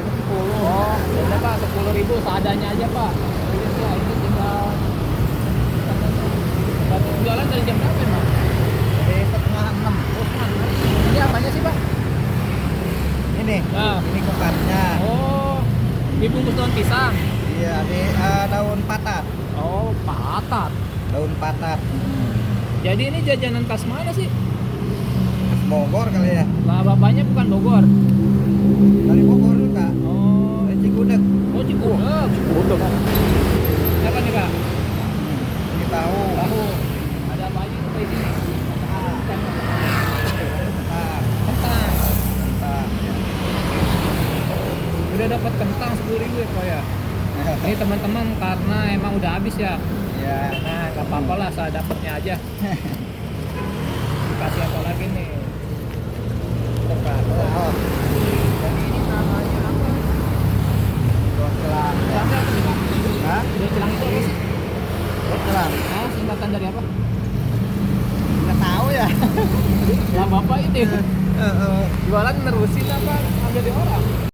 harganya 10. Oh, ya Pak, 10.000 seadanya aja Pak. Ya, ini tinggal berarti jualan dari jam berapa Mas? Dari setengah 6. Oh, mana? Ini apanya sih Pak? Ini, Nah. ini kokatnya. Oh, dibungkus daun pisang. Iya, di daun patat. Oh, patat. Daun patat. Jadi ini jajanan khas mana sih? Khas Bogor kali ya. Lah bapaknya bukan Bogor. Dari Bogor juga. Oh, Dari Cigudeg. oh Cigudeg. Cigudeg. Apa nih Pak? Ini tahu. Tahu. Ada apa aja tuh di sini? Nah, Kentang. nah. Udah dapat kentang 10.000 ya Pak ya. Ini teman-teman karena emang udah habis ya. Ya. Nah, gak apa-apa lah, saya dapatnya aja. Dikasih apa lagi nih? Tepat. Oh, Jadi ini namanya apa? docelang. Cilangnya apa nih Pak? Hah? Cilang itu apa sih? Docelang. Oh, singkatan dari apa? Nggak tahu ya. Lah bapak ini Heeh. jualan nerusin apa ambil di orang?